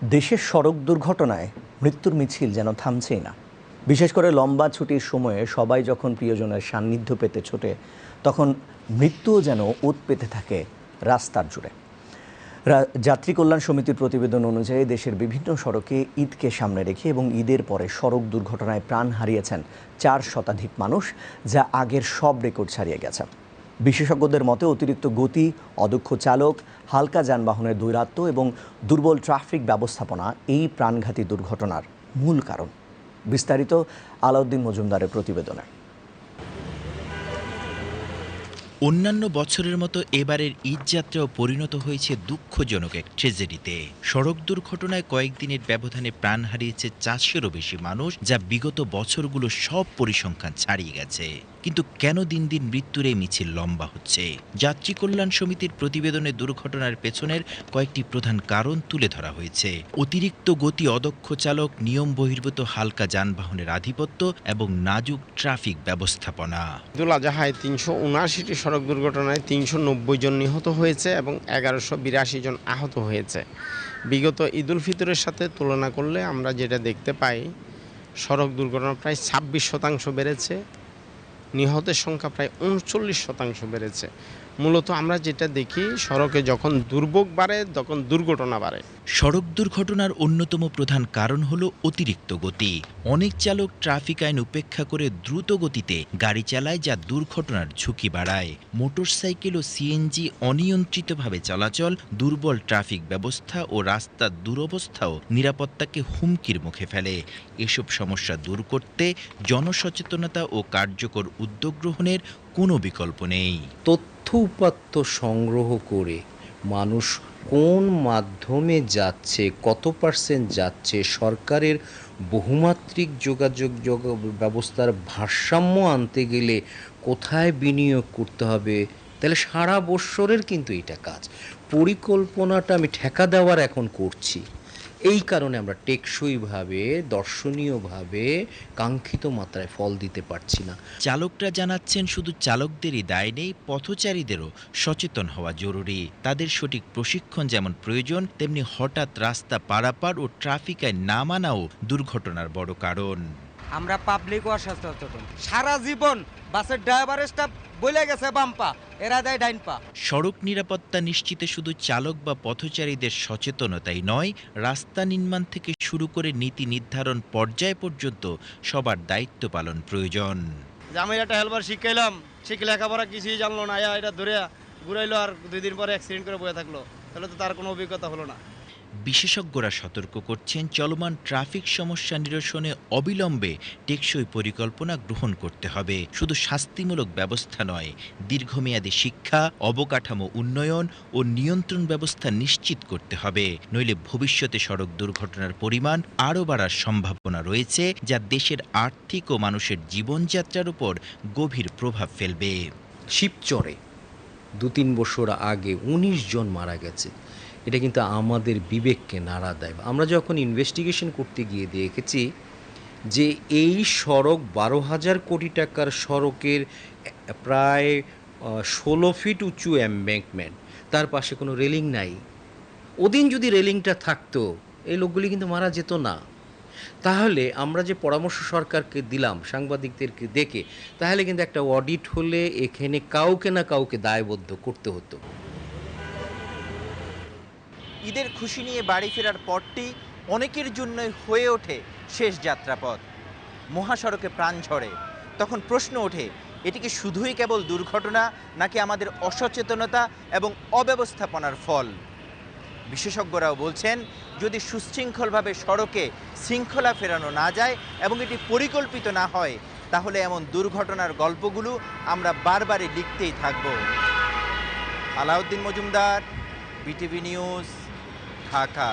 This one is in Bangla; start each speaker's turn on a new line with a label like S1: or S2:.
S1: দেশের সড়ক দুর্ঘটনায় মৃত্যুর মিছিল যেন থামছেই না। বিশেষ করে লম্বা ছুটির সময়ে সবাই যখন প্রিয়জনের সান্নিধ্য পেতে ছোটে, তখন মৃত্যুও যেন ওত পেতে থাকে রাস্তার জুড়ে। যাত্রী কল্যাণ সমিতির প্রতিবেদন অনুযায়ী দেশের বিভিন্ন সড়কে ঈদকে সামনে রেখে এবং ঈদের পরে সড়ক দুর্ঘটনায় প্রাণ হারিয়েছেন 4 শতাধিক মানুষ, যা আগের সব রেকর্ড ছাড়িয়ে গেছে। বিশেষজ্ঞদের মতে অতিরিক্ত গতি, অদক্ষ চালক, হালকা যানবাহনের দৌরাত্ম্য এবং দুর্বল ট্রাফিক ব্যবস্থাপনা এই প্রাণঘাতী দুর্ঘটনার মূল কারণ। বিস্তারিত আলাউদ্দিন মজুমদারের প্রতিবেদনে।
S2: অন্যান্য বছরের মতো এবারের ঈদযাত্রাও পরিণত হয়েছে দুঃখজনক এক ট্র্যাজেডিতে। সড়ক দুর্ঘটনায় কয়েকদিনের ব্যবধানে প্রাণ হারিয়েছে 400-এরও বেশি মানুষ, যা বিগত বছরগুলো সব পরিসংখ্যান ছাড়িয়ে গেছে। কিন্তু কেন দিন দিন মৃত্যুর এই মিছিল লম্বা হচ্ছে? যাত্রী কল্যাণ সমিতির প্রতিবেদনে দুর্ঘটনার পেছনের কয়েকটি প্রধান কারণ তুলে ধরা হয়েছে। অতিরিক্ত গতি, অদক্ষ চালক, নিয়ম বহির্ভূত হালকা যানবাহনের আধিপত্য এবং নাজুক ট্রাফিক ব্যবস্থাপনা।
S3: ঈদুল আজহায় 379টি সড়ক দুর্ঘটনায় 390 জন নিহত হয়েছে এবং 1182 জন আহত হয়েছে। বিগত ঈদুল ফিতরের সাথে তুলনা করলে আমরা যেটা দেখতে পাই, সড়ক দুর্ঘটনা প্রায় 26% বেড়েছে, নিহতের সংখ্যা প্রায় 39% বেড়েছে। মূলত আমরা যেটা দেখি, সড়কে যখন দুর্ভোগ বাড়ে তখন দুর্ঘটনা বাড়ে।
S2: সড়ক দুর্ঘটনার অন্যতম প্রধান কারণ হলো অতিরিক্ত গতি। অনেক চালক ট্রাফিক আইন উপেক্ষা করে দ্রুত গতিতে গাড়ি চালায়, যা দুর্ঘটনার ঝুঁকি বাড়ায়। মোটরসাইকেল ও সিএনজি অনিয়ন্ত্রিতভাবে চলাচল, দুর্বল ট্রাফিক ব্যবস্থা ও রাস্তার দুরবস্থাও নিরাপত্তাকে হুমকির মুখে ফেলে। এসব সমস্যা দূর করতে জনসচেতনতা ও কার্যকর উদ্যোগ গ্রহণের কোনো বিকল্প নেই।
S4: তথ্য উপাত্ত সংগ্রহ করে মানুষ কোন মাধ্যমে যাচ্ছে, কত পার্সেন্ট যাচ্ছে, সরকারের বহুমাত্রিক যোগাযোগ ব্যবস্থার ভারসাম্য আনতে গেলে কোথায় বিনিয়োগ করতে হবে, তাহলে সারা বৎসরের কিন্তু এটা কাজ। পরিকল্পনাটা আমি ঠেকা দেওয়ার এখন করছি। এই কারণে আমরা টেকসইভাবে, দর্শনীয়ভাবে কাঙ্ক্ষিত মাত্রায় ফল দিতে পারছি না।
S2: চালকরা জানাচ্ছেন, শুধু চালকদেরই দায় নেই, পথচারীদেরও সচেতন হওয়া জরুরি। তাদের সঠিক প্রশিক্ষণ যেমন প্রয়োজন, তেমনি হঠাৎ রাস্তা পারাপার ও ট্রাফিক আইন না মানাও দুর্ঘটনার বড় কারণ।
S5: আমরা পাবলিকও অসচেতন। সারা জীবন বাসের ড্রাইভারের স্টাফ বলে গেছে বাম্পা, এরা দেয় ডাইন পা।
S2: সড়ক নিরাপত্তা নিশ্চিতে শুধু চালক বা পথচারীদের সচেতনতাই নয়, রাস্তা নির্মাণ থেকে শুরু করে নীতি নির্ধারণ পর্যায় পর্যন্ত সবার দায়িত্ব পালন প্রয়োজন।
S6: আমি একটা হেলপার শিখাইলাম, শিখে লেখাপড়া কিছুই জানলো না, এটা ধরে ঘুরাইলো আর 2 দিন পরে অ্যাক্সিডেন্ট করে বয়ে থাকলো, তাহলে তো তার কোনো অভিজ্ঞতা হলো না।
S2: বিশেষজ্ঞরা সতর্ক করছেন, চলমান ট্রাফিক সমস্যা নিরসনে অবিলম্বে টেকসই পরিকল্পনা গ্রহণ করতে হবে। শুধু শাস্তিমূলক ব্যবস্থা নয়, দীর্ঘমেয়াদী শিক্ষা, অবকাঠামো উন্নয়ন ও নিয়ন্ত্রণ ব্যবস্থা নিশ্চিত করতে হবে। নইলে ভবিষ্যতে সড়ক দুর্ঘটনার পরিমাণ আরও বাড়ার সম্ভাবনা রয়েছে, যা দেশের আর্থিক ও মানুষের জীবনযাত্রার উপর গভীর প্রভাব ফেলবে।
S4: শিবচরে 2-3 বছর আগে 19 জন মারা গেছে। এটা কিন্তু আমাদের বিবেককে নাড়া দেয়। আমরা যখন ইনভেস্টিগেশন করতে গিয়ে দেখেছি যে এই সড়ক 12,000 কোটি টাকার সড়কের প্রায় 16 ফিট উঁচু এমব্যাঙ্কমেন্ট, তার পাশে কোনো রেলিং নাই। ওদিন যদি রেলিংটা থাকতো, এই লোকগুলি কিন্তু মারা যেত না। তাহলে আমরা যে পরামর্শ সরকারকে দিলাম সাংবাদিকদেরকে দেখে, তাহলে কিন্তু একটা অডিট হলে এখানে কাউকে না কাউকে দায়বদ্ধ করতে হতো।
S7: ঈদের খুশি নিয়ে বাড়ি ফেরার পরটি অনেকের জন্যই হয়ে ওঠে শেষ যাত্রাপথ। মহাসড়কে প্রাণ ঝরে, তখন প্রশ্ন ওঠে, এটি কি শুধুই কেবল দুর্ঘটনা, নাকি আমাদের অসচেতনতা এবং অব্যবস্থাপনার ফল? বিশেষজ্ঞরাও বলছেন, যদি সুশৃঙ্খলভাবে সড়কে শৃঙ্খলা ফেরানো না যায় এবং এটি পরিকল্পিত না হয়, তাহলে এমন দুর্ঘটনার গল্পগুলো আমরা বারবারই লিখতেই থাকব। Alauddin Majumdar, BTV news, Dhaka.